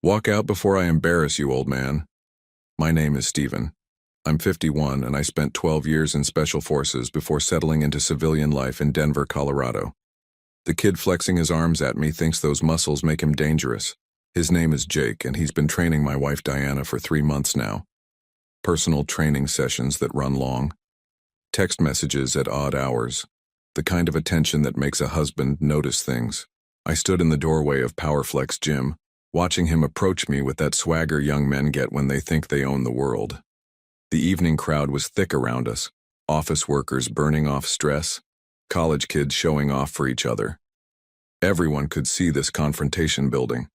Walk out before I embarrass you, old man. My name is Stephen. I'm 51 and I spent 12 years in Special Forces before settling into civilian life in Denver, Colorado. The kid flexing his arms at me thinks those muscles make him dangerous. His name is Jake and he's been training my wife Diana for 3 months now. Personal training sessions that run long. Text messages at odd hours. The kind of attention that makes a husband notice things. I stood in the doorway of PowerFlex Gym, watching him approach me with that swagger young men get when they think they own the world. The evening crowd was thick around us, office workers burning off stress, college kids showing off for each other. Everyone could see this confrontation building.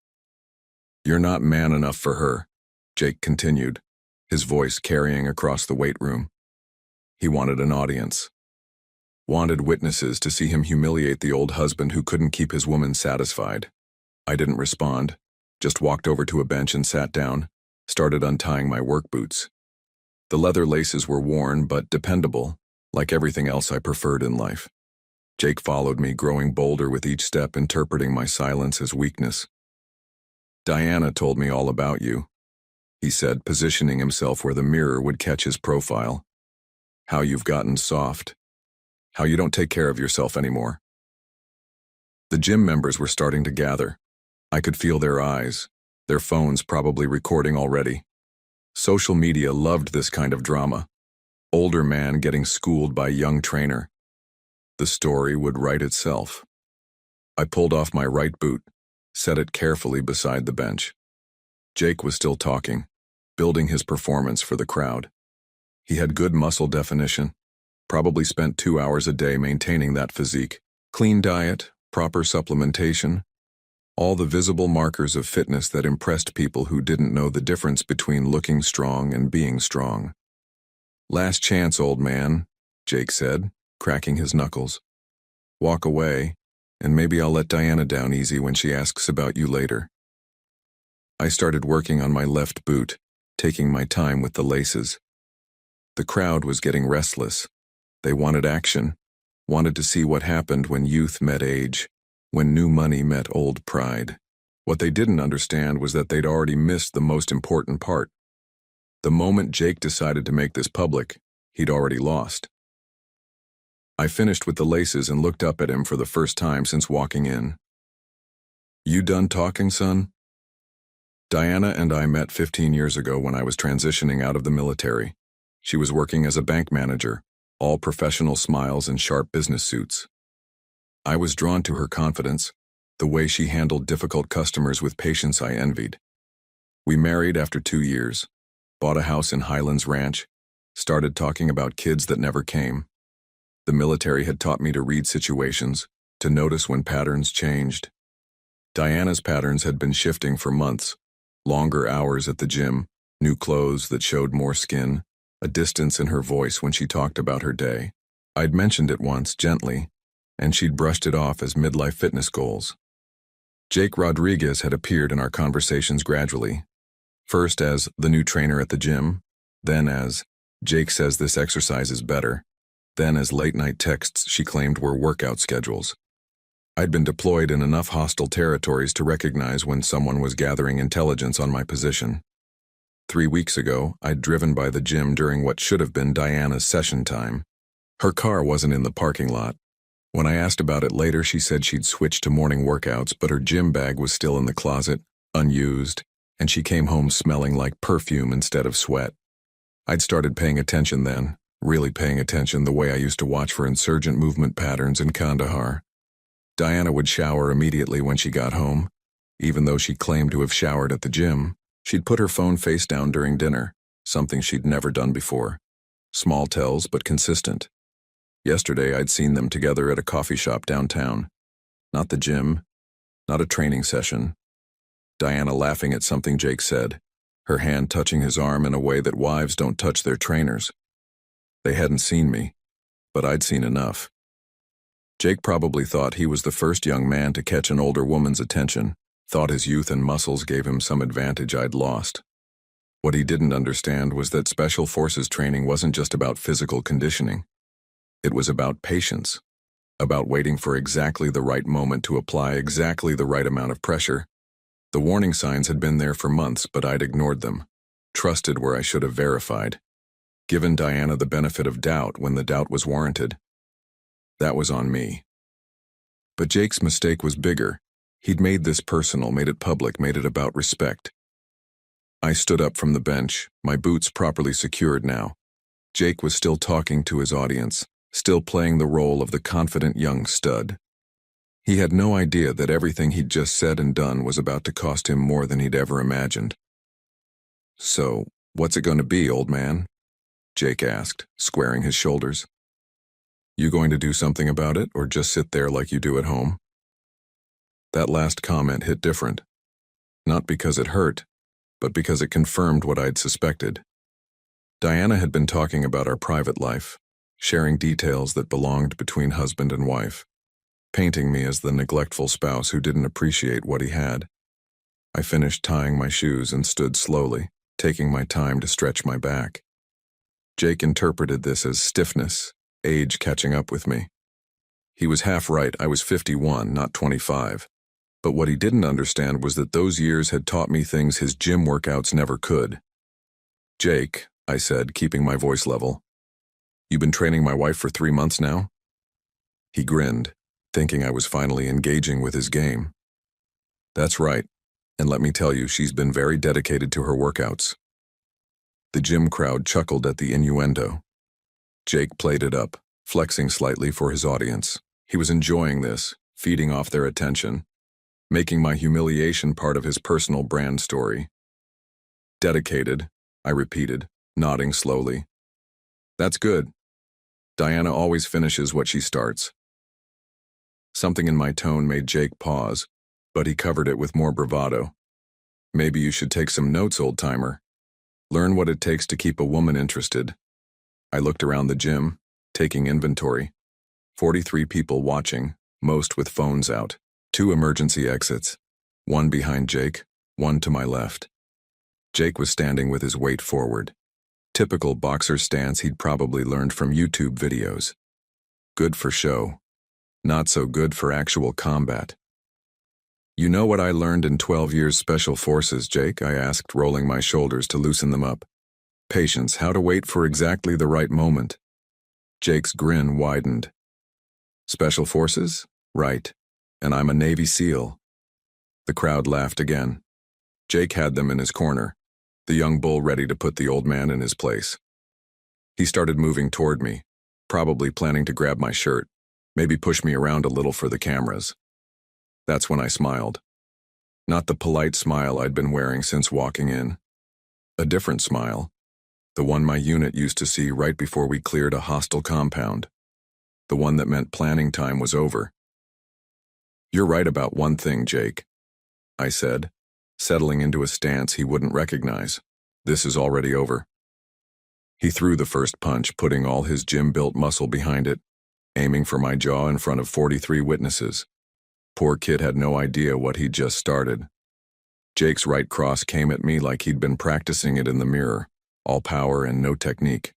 "You're not man enough for her," Jake continued, his voice carrying across the weight room. He wanted an audience. Wanted witnesses to see him humiliate the old husband who couldn't keep his woman satisfied. I didn't respond, just walked over to a bench and sat down, started untying my work boots. The leather laces were worn but dependable, like everything else I preferred in life. Jake followed me, growing bolder with each step, interpreting my silence as weakness. "Diana told me all about you," he said, positioning himself where the mirror would catch his profile. "How you've gotten soft. How you don't take care of yourself anymore." The gym members were starting to gather. I could feel their eyes, their phones probably recording already. Social media loved this kind of drama. Older man getting schooled by young trainer. The story would write itself. I pulled off my right boot, set it carefully beside the bench. Jake was still talking, building his performance for the crowd. He had good muscle definition, probably spent 2 hours a day maintaining that physique. Clean diet, proper supplementation, all the visible markers of fitness that impressed people who didn't know the difference between looking strong and being strong. "Last chance, old man," Jake said, cracking his knuckles. "Walk away, and maybe I'll let Diana down easy when she asks about you later." I started working on my left boot, taking my time with the laces. The crowd was getting restless. They wanted action, wanted to see what happened when youth met age, when new money met old pride. What they didn't understand was that they'd already missed the most important part. The moment Jake decided to make this public, he'd already lost. I finished with the laces and looked up at him for the first time since walking in. "You done talking, son?" Diana and I met 15 years ago when I was transitioning out of the military. She was working as a bank manager, all professional smiles and sharp business suits. I was drawn to her confidence, the way she handled difficult customers with patience I envied. We married after 2 years, bought a house in Highlands Ranch, started talking about kids that never came. The military had taught me to read situations, to notice when patterns changed. Diana's patterns had been shifting for months. Longer hours at the gym, new clothes that showed more skin, a distance in her voice when she talked about her day. I'd mentioned it once, gently, and she'd brushed it off as midlife fitness goals. Jake Rodriguez had appeared in our conversations gradually, first as the new trainer at the gym, then as, "Jake says this exercise is better," then as late-night texts she claimed were workout schedules. I'd been deployed in enough hostile territories to recognize when someone was gathering intelligence on my position. 3 weeks ago, I'd driven by the gym during what should have been Diana's session time. Her car wasn't in the parking lot. When I asked about it later, she said she'd switched to morning workouts, but her gym bag was still in the closet, unused, and she came home smelling like perfume instead of sweat. I'd started paying attention then, really paying attention the way I used to watch for insurgent movement patterns in Kandahar. Diana would shower immediately when she got home. Even though she claimed to have showered at the gym, she'd put her phone face down during dinner, something she'd never done before. Small tells, but consistent. Yesterday, I'd seen them together at a coffee shop downtown. Not the gym, not a training session. Diana laughing at something Jake said, her hand touching his arm in a way that wives don't touch their trainers. They hadn't seen me, but I'd seen enough. Jake probably thought he was the first young man to catch an older woman's attention, thought his youth and muscles gave him some advantage I'd lost. What he didn't understand was that Special Forces training wasn't just about physical conditioning. It was about patience, about waiting for exactly the right moment to apply exactly the right amount of pressure, The warning signs had been there for months, but I'd ignored them, trusted where I should have verified, given Diana the benefit of doubt when the doubt was warranted. That was on me. But Jake's mistake was bigger. He'd made this personal, made it public, made it about respect. I stood up from the bench, my boots properly secured now. Jake was still talking to his audience, still playing the role of the confident young stud. He had no idea that everything he'd just said and done was about to cost him more than he'd ever imagined. "So, what's it going to be, old man?" Jake asked, squaring his shoulders. "You going to do something about it, or just sit there like you do at home?" That last comment hit different. Not because it hurt, but because it confirmed what I'd suspected. Diana had been talking about our private life, sharing details that belonged between husband and wife, painting me as the neglectful spouse who didn't appreciate what he had. I finished tying my shoes and stood slowly, taking my time to stretch my back. Jake interpreted this as stiffness, age catching up with me. He was half right, I was 51, not 25. But what he didn't understand was that those years had taught me things his gym workouts never could. "Jake," I said, keeping my voice level, "you been training my wife for 3 months now?" He grinned, thinking I was finally engaging with his game. "That's right, and let me tell you, she's been very dedicated to her workouts." The gym crowd chuckled at the innuendo. Jake played it up, flexing slightly for his audience. He was enjoying this, feeding off their attention, making my humiliation part of his personal brand story. "Dedicated," I repeated, nodding slowly. "That's good. Diana always finishes what she starts." Something in my tone made Jake pause, but he covered it with more bravado. "Maybe you should take some notes, old-timer. Learn what it takes to keep a woman interested." I looked around the gym, taking inventory. 43 people watching, most with phones out. 2 emergency exits. 1 behind Jake, 1 to my left. Jake was standing with his weight forward. Typical boxer stance he'd probably learned from YouTube videos. Good for show. Not so good for actual combat. "You know what I learned in 12 years Special Forces, Jake?" I asked, rolling my shoulders to loosen them up. "Patience, how to wait for exactly the right moment." Jake's grin widened. "Special Forces? Right. And I'm a Navy SEAL." The crowd laughed again. Jake had them in his corner, the young bull ready to put the old man in his place. He started moving toward me, probably planning to grab my shirt, maybe push me around a little for the cameras. That's when I smiled. Not the polite smile I'd been wearing since walking in. A different smile. The one my unit used to see right before we cleared a hostile compound. The one that meant planning time was over. "You're right about one thing, Jake," I said, settling into a stance he wouldn't recognize. "This is already over." He threw the first punch, putting all his gym-built muscle behind it, aiming for my jaw in front of 43 witnesses. Poor kid had no idea what he'd just started. Jake's right cross came at me like he'd been practicing it in the mirror, all power and no technique.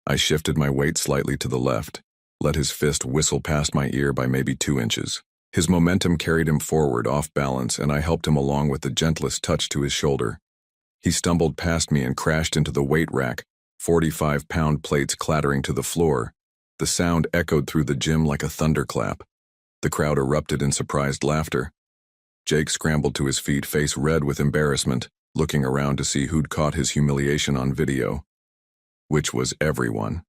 I shifted my weight slightly to the left, let his fist whistle past my ear by maybe 2 inches. His momentum carried him forward, off balance, and I helped him along with the gentlest touch to his shoulder. He stumbled past me and crashed into the weight rack, 45-pound plates clattering to the floor. The sound echoed through the gym like a thunderclap. The crowd erupted in surprised laughter. Jake scrambled to his feet, face red with embarrassment, looking around to see who'd caught his humiliation on video. Which was everyone.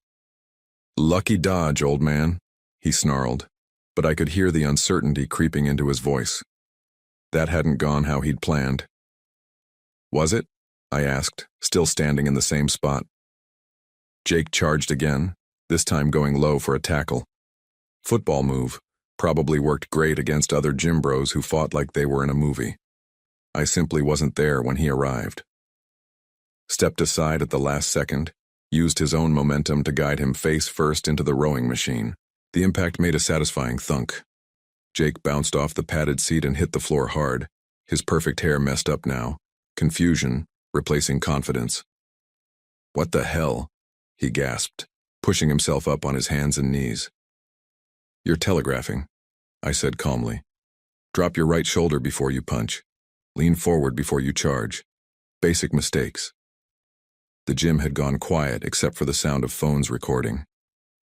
"Lucky dodge, old man," he snarled, but I could hear the uncertainty creeping into his voice. That hadn't gone how he'd planned. "Was it?" I asked, still standing in the same spot. Jake charged again, this time going low for a tackle. Football move. Probably worked great against other gym bros who fought like they were in a movie. I simply wasn't there when he arrived. Stepped aside at the last second, used his own momentum to guide him face first into the rowing machine. The impact made a satisfying thunk. Jake bounced off the padded seat and hit the floor hard, his perfect hair messed up now, confusion replacing confidence. "What the hell?" he gasped, pushing himself up on his hands and knees. "You're telegraphing," I said calmly. "Drop your right shoulder before you punch. Lean forward before you charge. Basic mistakes. The gym had gone quiet except for the sound of phones recording.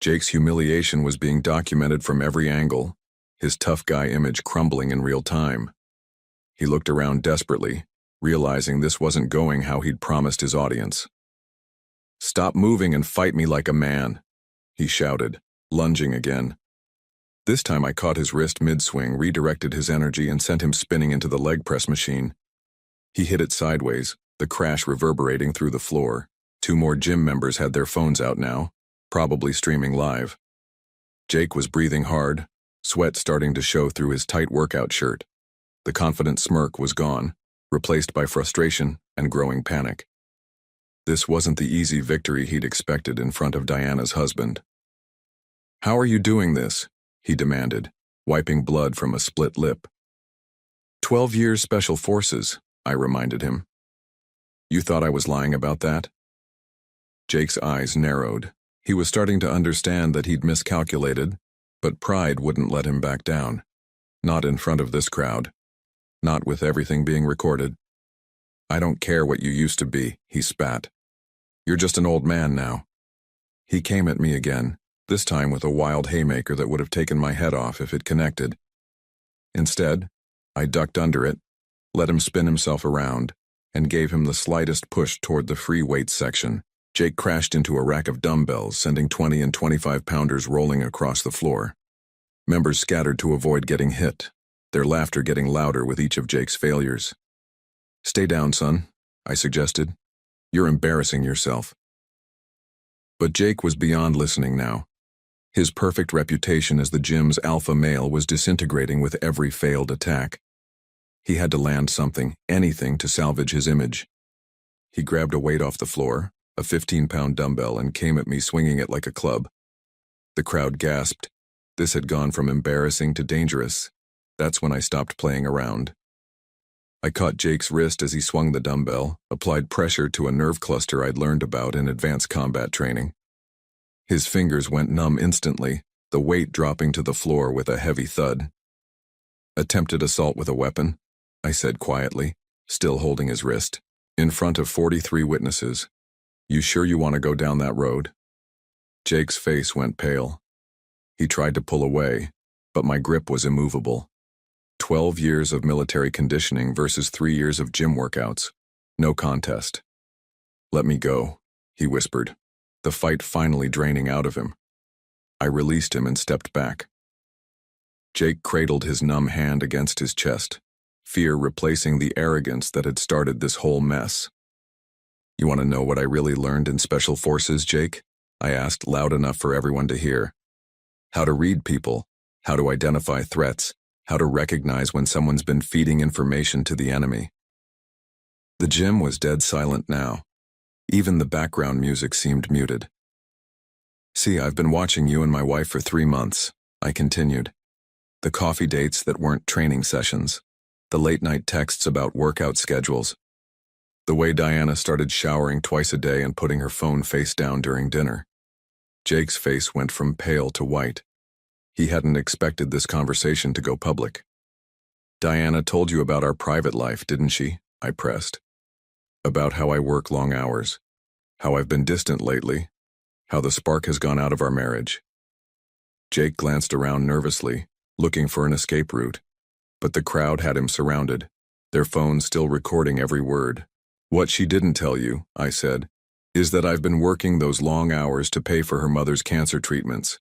Jake's humiliation was being documented from every angle, his tough guy image crumbling in real time. He looked around desperately, realizing this wasn't going how he'd promised his audience. "Stop moving and fight me like a man," he shouted, lunging again. This time I caught his wrist mid-swing, redirected his energy, and sent him spinning into the leg press machine. He hit it sideways, the crash reverberating through the floor. 2 more gym members had their phones out now, probably streaming live. Jake was breathing hard, sweat starting to show through his tight workout shirt. The confident smirk was gone, replaced by frustration and growing panic. This wasn't the easy victory he'd expected in front of Diana's husband. "How are you doing this?" he demanded, wiping blood from a split lip. 12 years Special Forces, I reminded him. "You thought I was lying about that?" Jake's eyes narrowed. He was starting to understand that he'd miscalculated, but pride wouldn't let him back down. Not in front of this crowd. Not with everything being recorded. "I don't care what you used to be," he spat. "You're just an old man now." He came at me again, this time with a wild haymaker that would have taken my head off if it connected. Instead, I ducked under it, let him spin himself around, and gave him the slightest push toward the free weights section. Jake crashed into a rack of dumbbells, sending 20 and 25-pounders rolling across the floor. Members scattered to avoid getting hit, their laughter getting louder with each of Jake's failures. "Stay down, son," I suggested. "You're embarrassing yourself." But Jake was beyond listening now. His perfect reputation as the gym's alpha male was disintegrating with every failed attack. He had to land something, anything, to salvage his image. He grabbed a weight off the floor, a 15-pound dumbbell, and came at me swinging it like a club. The crowd gasped. This had gone from embarrassing to dangerous. That's when I stopped playing around. I caught Jake's wrist as he swung the dumbbell, applied pressure to a nerve cluster I'd learned about in advanced combat training. His fingers went numb instantly, the weight dropping to the floor with a heavy thud. "Attempted assault with a weapon," I said quietly, still holding his wrist, in front of 43 witnesses. "You sure you want to go down that road?" Jake's face went pale. He tried to pull away, but my grip was immovable. 12 years of military conditioning versus 3 years of gym workouts. No contest. "Let me go," he whispered, the fight finally draining out of him. I released him and stepped back. Jake cradled his numb hand against his chest, fear replacing the arrogance that had started this whole mess. "You want to know what I really learned in Special Forces, Jake?" I asked, loud enough for everyone to hear. "How to read people, how to identify threats, how to recognize when someone's been feeding information to the enemy." The gym was dead silent now. Even the background music seemed muted. "See, I've been watching you and my wife for 3 months," I continued. "The coffee dates that weren't training sessions, the late-night texts about workout schedules, the way Diana started showering twice a day and putting her phone face down during dinner." Jake's face went from pale to white. He hadn't expected this conversation to go public. "Diana told you about our private life, didn't she?" I pressed. "About how I work long hours, how I've been distant lately, how the spark has gone out of our marriage." Jake glanced around nervously, looking for an escape route, but the crowd had him surrounded, their phones still recording every word. "What she didn't tell you," I said, "is that I've been working those long hours to pay for her mother's cancer treatments.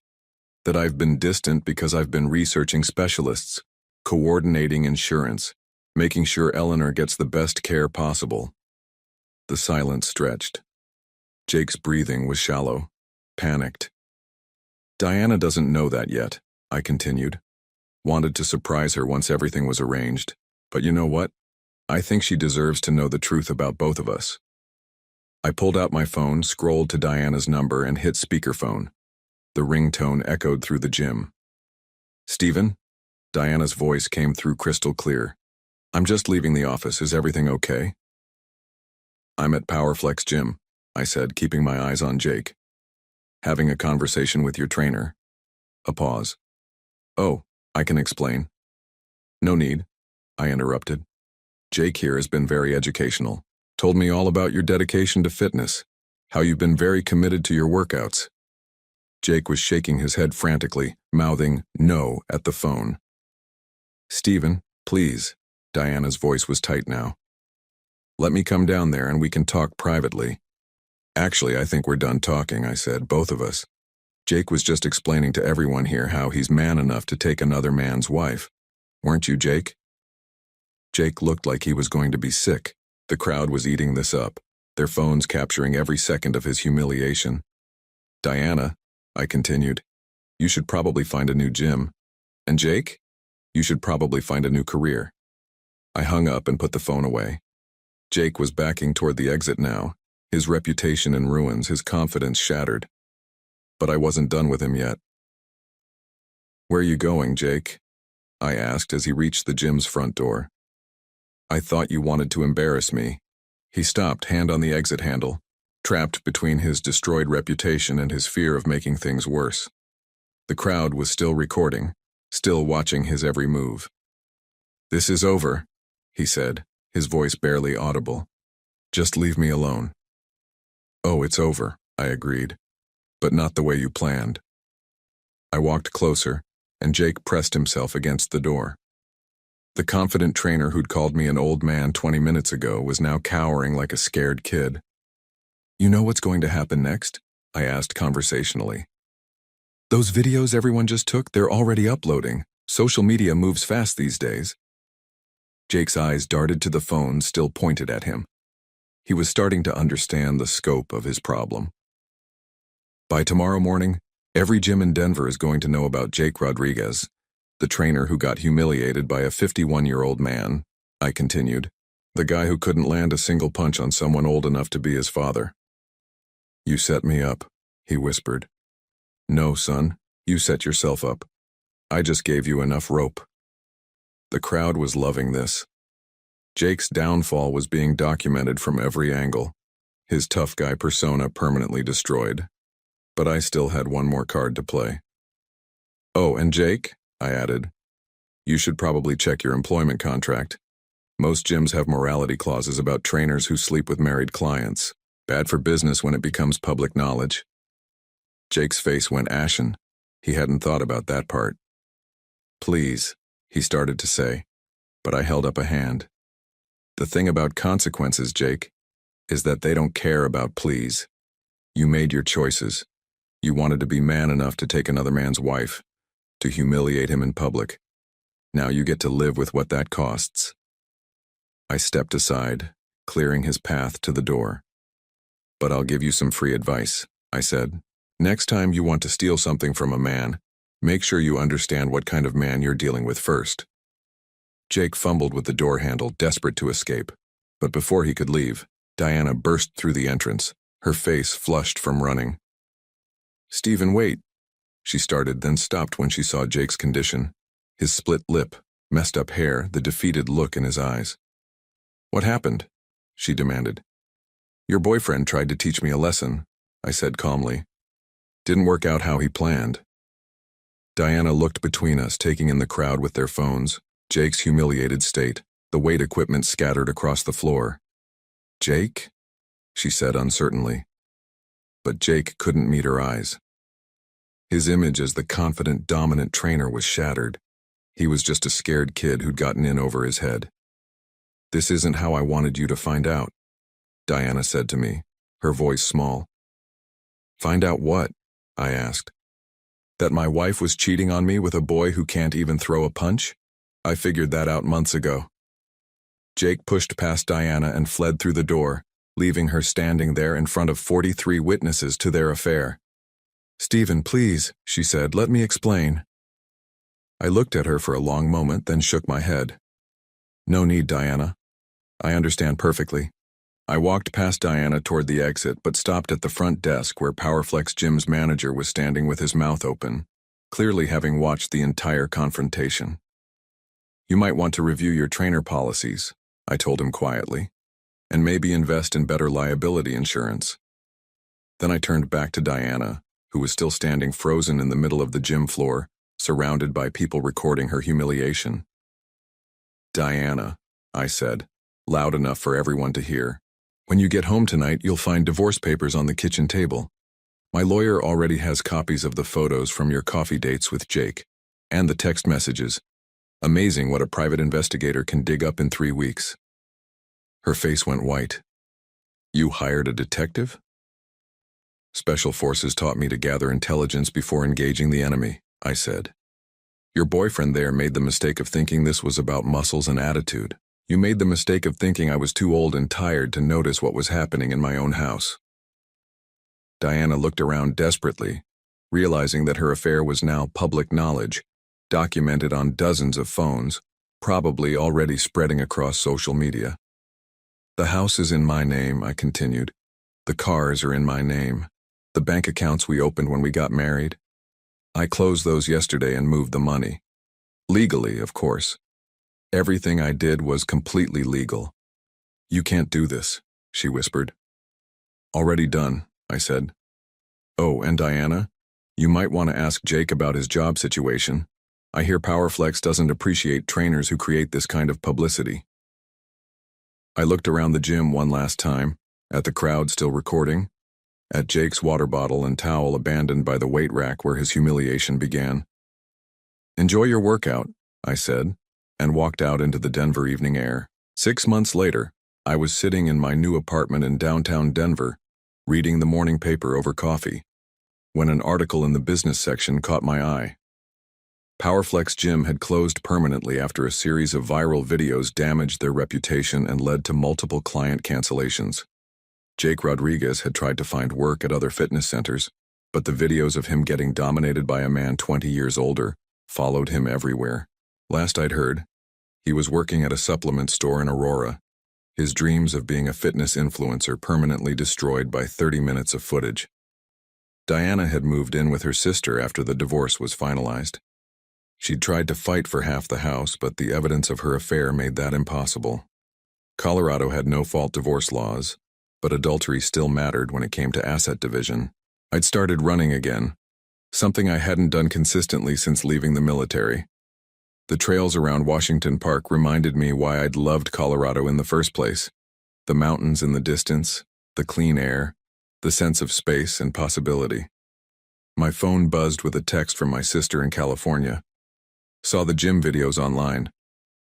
That I've been distant because I've been researching specialists, coordinating insurance, making sure Eleanor gets the best care possible." The silence stretched. Jake's breathing was shallow, panicked. "Diana doesn't know that yet," I continued. "Wanted to surprise her once everything was arranged. But you know what? I think she deserves to know the truth about both of us." I pulled out my phone, scrolled to Diana's number, and hit speakerphone. The ringtone echoed through the gym. "Stephen?" Diana's voice came through crystal clear. "I'm just leaving the office. Is everything okay?" "I'm at Powerflex Gym," I said, keeping my eyes on Jake. "Having a conversation with your trainer." A pause. "Oh, I can explain." "No need," I interrupted. Jake here has been very educational. Told me all about your dedication to fitness, how you've been very committed to your workouts. Jake was shaking his head frantically, mouthing no at the phone. Stephen, please. Diana's voice was tight now. Let me come down there and we can talk privately. Actually, I think we're done talking, I said, both of us. Jake was just explaining to everyone here how he's man enough to take another man's wife. Weren't you, Jake? Jake looked like he was going to be sick. The crowd was eating this up, their phones capturing every second of his humiliation. Diana, I continued, you should probably find a new gym. And Jake, you should probably find a new career. I hung up and put the phone away. Jake was backing toward the exit now, his reputation in ruins, his confidence shattered. But I wasn't done with him yet. Where are you going, Jake? I asked as he reached the gym's front door. I thought you wanted to embarrass me. He stopped, hand on the exit handle, trapped between his destroyed reputation and his fear of making things worse. The crowd was still recording, still watching his every move. This is over, he said, his voice barely audible. Just leave me alone. Oh, it's over, I agreed, but not the way you planned. I walked closer, and Jake pressed himself against the door. The confident trainer who'd called me an old man 20 minutes ago was now cowering like a scared kid. You know what's going to happen next? I asked conversationally. Those videos everyone just took, they're already uploading. Social media moves fast these days. Jake's eyes darted to the phone still pointed at him. He was starting to understand the scope of his problem. By tomorrow morning, every gym in Denver is going to know about Jake Rodriguez, the trainer who got humiliated by a 51-year-old man, I continued, the guy who couldn't land a single punch on someone old enough to be his father. You set me up, he whispered. No, son, you set yourself up. I just gave you enough rope. The crowd was loving this. Jake's downfall was being documented from every angle, his tough guy persona permanently destroyed. But I still had one more card to play. Oh, and Jake, I added, you should probably check your employment contract. Most gyms have morality clauses about trainers who sleep with married clients. Bad for business when it becomes public knowledge. Jake's face went ashen. He hadn't thought about that part. Please, he started to say, but I held up a hand. The thing about consequences, Jake, is that they don't care about please. You made your choices. You wanted to be man enough to take another man's wife, to humiliate him in public. Now you get to live with what that costs. I stepped aside, clearing his path to the door. But I'll give you some free advice, I said. Next time you want to steal something from a man, make sure you understand what kind of man you're dealing with first. Jake fumbled with the door handle, desperate to escape. But before he could leave, Diana burst through the entrance, her face flushed from running. Stephen, wait. She started, then stopped when she saw Jake's condition. His split lip, messed up hair, the defeated look in his eyes. What happened? She demanded. Your boyfriend tried to teach me a lesson, I said calmly. Didn't work out how he planned. Diana looked between us, taking in the crowd with their phones, Jake's humiliated state, the weight equipment scattered across the floor. Jake? She said uncertainly. But Jake couldn't meet her eyes. His image as the confident, dominant trainer was shattered. He was just a scared kid who'd gotten in over his head. This isn't how I wanted you to find out, Diana said to me, her voice small. Find out what? I asked. That my wife was cheating on me with a boy who can't even throw a punch? I figured that out months ago. Jake pushed past Diana and fled through the door, leaving her standing there in front of 43 witnesses to their affair. Stephen, please, she said, let me explain. I looked at her for a long moment, then shook my head. No need, Diana. I understand perfectly. I walked past Diana toward the exit, but stopped at the front desk where Powerflex Gym's manager was standing with his mouth open, clearly having watched the entire confrontation. You might want to review your trainer policies, I told him quietly, and maybe invest in better liability insurance. Then I turned back to Diana, who was still standing frozen in the middle of the gym floor, surrounded by people recording her humiliation. Diana, I said, loud enough for everyone to hear. "When you get home tonight, you'll find divorce papers on the kitchen table. My lawyer already has copies of the photos from your coffee dates with Jake, and the text messages. Amazing what a private investigator can dig up in 3 weeks." Her face went white. "You hired a detective?" "Special forces taught me to gather intelligence before engaging the enemy," I said. "Your boyfriend there made the mistake of thinking this was about muscles and attitude. You made the mistake of thinking I was too old and tired to notice what was happening in my own house." Diana looked around desperately, realizing that her affair was now public knowledge, documented on dozens of phones, probably already spreading across social media. "The house is in my name," I continued. "The cars are in my name. The bank accounts we opened when we got married. I closed those yesterday and moved the money. Legally, of course. Everything I did was completely legal." "You can't do this," she whispered. "Already done," I said. "Oh, and Diana, you might want to ask Jake about his job situation. I hear PowerFlex doesn't appreciate trainers who create this kind of publicity." I looked around the gym one last time, at the crowd still recording, at Jake's water bottle and towel abandoned by the weight rack where his humiliation began. "Enjoy your workout," I said, and walked out into the Denver evening air. 6 months later, I was sitting in my new apartment in downtown Denver, reading the morning paper over coffee, when an article in the business section caught my eye. PowerFlex Gym had closed permanently after a series of viral videos damaged their reputation and led to multiple client cancellations. Jake Rodriguez had tried to find work at other fitness centers, but the videos of him getting dominated by a man 20 years older followed him everywhere. Last I'd heard, he was working at a supplement store in Aurora, his dreams of being a fitness influencer permanently destroyed by 30 minutes of footage. Diana had moved in with her sister after the divorce was finalized. She'd tried to fight for half the house, but the evidence of her affair made that impossible. Colorado had no-fault divorce laws, but adultery still mattered when it came to asset division. I'd started running again, something I hadn't done consistently since leaving the military. The trails around Washington Park reminded me why I'd loved Colorado in the first place. The mountains in the distance, the clean air, the sense of space and possibility. My phone buzzed with a text from my sister in California. "Saw the gym videos online.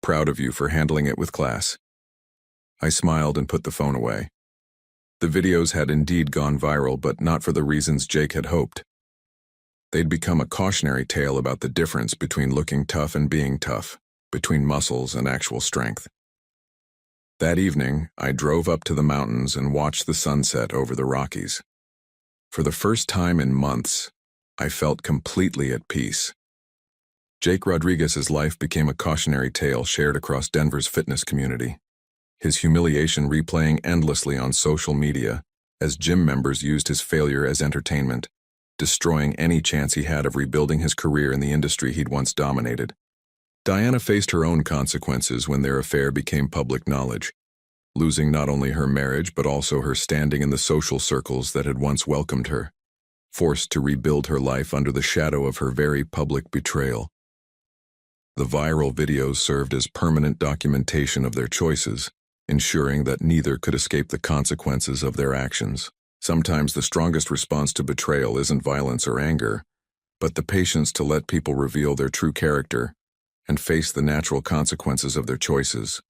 Proud of you for handling it with class." I smiled and put the phone away. The videos had indeed gone viral, but not for the reasons Jake had hoped. They'd become a cautionary tale about the difference between looking tough and being tough, between muscles and actual strength. That evening, I drove up to the mountains and watched the sunset over the Rockies. For the first time in months, I felt completely at peace. Jake Rodriguez's life became a cautionary tale shared across Denver's fitness community, his humiliation replaying endlessly on social media as gym members used his failure as entertainment, destroying any chance he had of rebuilding his career in the industry he'd once dominated. Diana faced her own consequences when their affair became public knowledge, losing not only her marriage but also her standing in the social circles that had once welcomed her, forced to rebuild her life under the shadow of her very public betrayal. The viral videos served as permanent documentation of their choices, ensuring that neither could escape the consequences of their actions. Sometimes the strongest response to betrayal isn't violence or anger, but the patience to let people reveal their true character and face the natural consequences of their choices.